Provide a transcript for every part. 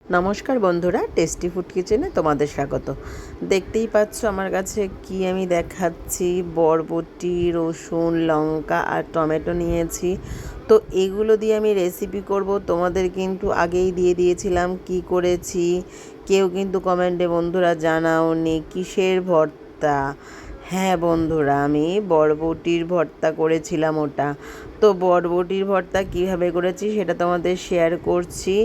নমস্কার বন্ধুরা, tasty food কিচেনে তোমাদের স্বাগত। দেখতেই পাচ্ছ আমার কাছে কি আমি দেখাচ্ছি, বরবটি, রসুন, লঙ্কা আর টমেটো নিয়েছি। তো এগুলো দিয়ে আমি রেসিপি করব। তোমাদের কিন্তু আগেই দিয়ে দিয়েছিলাম কি করেছি। কেউ কিন্তু কমেন্টে বন্ধুরা জানাওনি কিসের ভর্তা। হ্যাঁ বন্ধুরা, আমি বরবটির ভর্তা করেছিলাম ওটা। তো বরবটির ভর্তা কিভাবে করেছি সেটা তোমাদের শেয়ার করছি।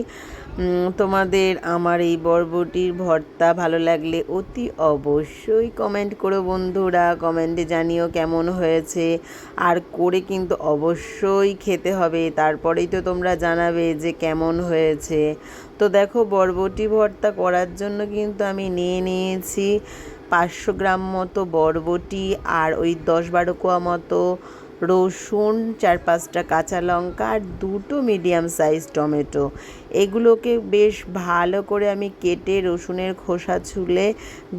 তোমাদের আমার এই বরবটির ভর্তা ভালো লাগলে অতি অবশ্যই কমেন্ট করো বন্ধুরা, কমেন্টে জানিও কেমন হয়েছে। আর করে কিন্তু অবশ্যই খেতে হবে, তারপরেই তো তোমরা জানাবে যে কেমন হয়েছে। তো দেখো, বরবটি ভর্তা করার জন্য কিন্তু আমি নিয়েছি 500 গ্রাম মতো বরবটি, আর ওই 10-12 কোয়া মতো রসুন, 4-5টা কাঁচা লঙ্কা আর 2টো মিডিয়াম সাইজ টমেটো। এগুলোকে বেশ ভালো করে আমি কেটে রসুনের খোসা ছুলে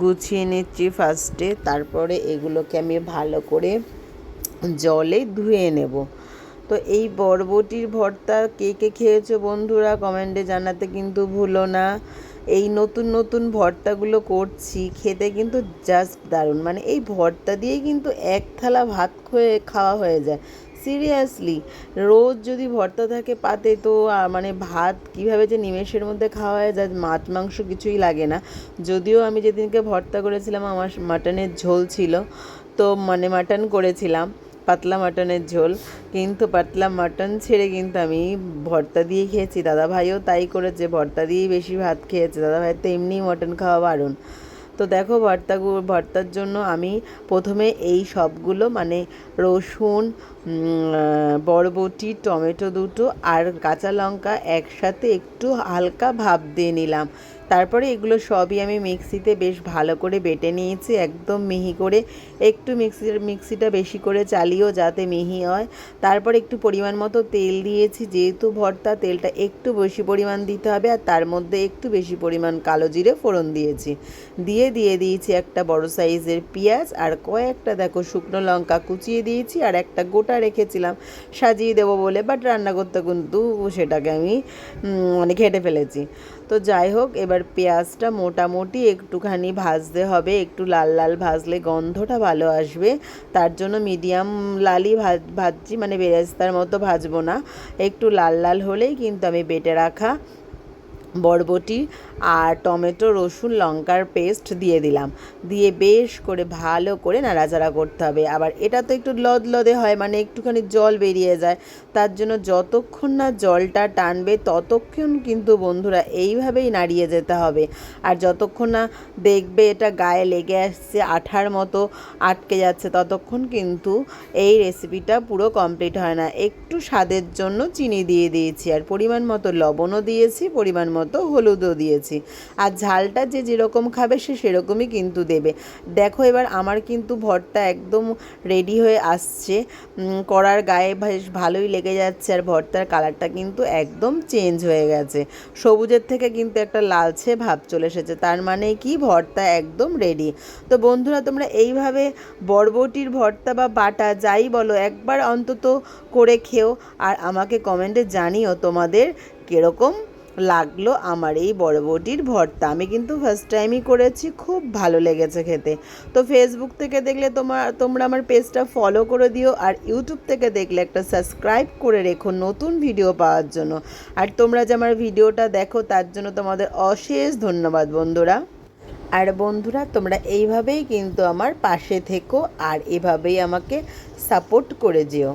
গুছিয়ে নিচ্ছি ফার্স্টে। তারপরে এগুলোকে আমি ভালো করে জলে ধুয়ে নেব। তো এই বরবটির ভর্তা কে কে খেয়েছো বন্ধুরা, কমেন্টে জানাতে কিন্তু ভুলো না। এই নতুন নতুন ভর্তাগুলো করছি, খেতে কিন্তু জাস্ট দারুণ। মানে এই ভর্তা দিয়েই কিন্তু এক থালা ভাত খাওয়া হয়ে যায়। সিরিয়াসলি, রোজ যদি ভর্তা থাকে পাতে, তো মানে ভাত কিভাবে যে নিমেষের মধ্যে খাওয়া হয়ে যায়, মাছ মাংস কিছুই লাগে না। যদিও আমি যেদিনকে ভর্তা করেছিলাম আমার মাটনের ঝোল ছিল, তো মানে মাটন করেছিলাম, পাতলা মাটনের ঝোল, কিন্তু পাতলা মাটন ছেড়ে কিন্তু আমি ভর্তা দিয়ে খেয়েছি। দাদাভাইও তাই করেছে, ভর্তা দিয়েই বেশি ভাত খেয়েছে। দাদাভাই তো এমনিই মটন খাওয়া বারণ। তো দেখো, ভর্তার জন্য আমি প্রথমে এই সবগুলো মানে রসুন, বরবটি, টমেটো 2টো আর কাঁচা লঙ্কা একসাথে একটু হালকা ভাপ দিয়ে নিলাম। তারপরে এগুলো সবই আমি মিক্সিতে বেশ ভালো করে বেটে নিয়েছি, একদম মিহি করে। একটু মিক্সিটা বেশি করে চালিয়েও যাতে মিহি হয়। তারপরে একটু পরিমাণ মতো তেল দিয়েছি, যেহেতু ভর্তা তেলটা একটু বেশি পরিমাণ দিতে হবে। আর তার মধ্যে একটু বেশি পরিমাণ কালো জিরে ফোড়ন দিয়েছি। দিয়ে দিয়েছি একটা বড় সাইজের পেঁয়াজ, আর কয়েকটা দেখো শুকনো লঙ্কা কুচিয়ে দিয়েছি, আর একটা গোটা রেখেছিলাম সাজিয়ে দেবো বলে, বাট রান্না করতে কিন্তু সেটাকে আমি মানে ঘেটে ফেলেছি। তো যাই হোক, এবার পেঁয়াজটা মোটামুটি একটুখানি ভাজতে হবে, একটু লাল লাল ভাজলে গন্ধটা ভালো আসবে। তার জন্য মিডিয়াম লালই ভাজছি, মানে বেরেস্তার মতো ভাজবো না। একটু লাল লাল হলেই কিন্তু আমি বেটে রাখা বরবটি আর টমেটো, রসুন, লঙ্কার পেস্ট দিয়ে দিলাম। দিয়ে বেশ করে ভালো করে নাড়াচাড়া করতে হবে। আবার এটা তো একটু লদলদে হয়, মানে একটুখানি জল বেরিয়ে যায়। তার জন্য যতক্ষণ না জলটা টানবে ততক্ষণ কিন্তু বন্ধুরা এইভাবেই নাড়িয়ে যেতে হবে। আর যতক্ষণ না দেখবে এটা গায়ে লেগে আসছে, আঠার মতো আটকে যাচ্ছে, ততক্ষণ কিন্তু এই রেসিপিটা পুরো কমপ্লিট হয় না। একটু স্বাদের জন্য চিনি দিয়ে দিয়েছি, আর পরিমাণ মতো লবণও দিয়েছি, পরিমাণ মতো হলুদও দিয়েছি। আর ঝালটা যে যেরকম খাবে সে সেরকমই কিন্তু দেবে। দেখো, এবার আমার কিন্তু ভর্তা একদম রেডি হয়ে আসছে, কড়ার গায়ে বেশ ভালোই লেগে যাচ্ছে। আর ভর্তার কালারটা কিন্তু একদম চেঞ্জ হয়ে গেছে, সবুজের থেকে কিন্তু একটা লালচে ভাব চলে এসেছে। তার মানে কি, ভর্তা একদম রেডি। তো বন্ধুরা, তোমরা এইভাবে বরবটির ভর্তা বা বাটা যাই বলো, একবার অন্তত করে খেও, আর আমাকে কমেন্টে জানিও তোমাদের কীরকম লাগলো আমার এই বরবটির ভর্তা। আমি কিন্তু ফার্স্ট টাইমই করেছি, খুব ভালো লেগেছে খেতে। তো ফেসবুক থেকে দেখলে তোমরা আমার পেজটা ফলো করে দিও, আর ইউটিউব থেকে দেখলে একটা সাবস্ক্রাইব করে রেখো নতুন ভিডিও পাওয়ার জন্য। আর তোমরা যে আমার ভিডিওটা দেখো তার জন্য তোমাদের অশেষ ধন্যবাদ বন্ধুরা। আর বন্ধুরা, তোমরা এইভাবেই কিন্তু আমার পাশে থেকো, আর এভাবেই আমাকে সাপোর্ট করে যেও।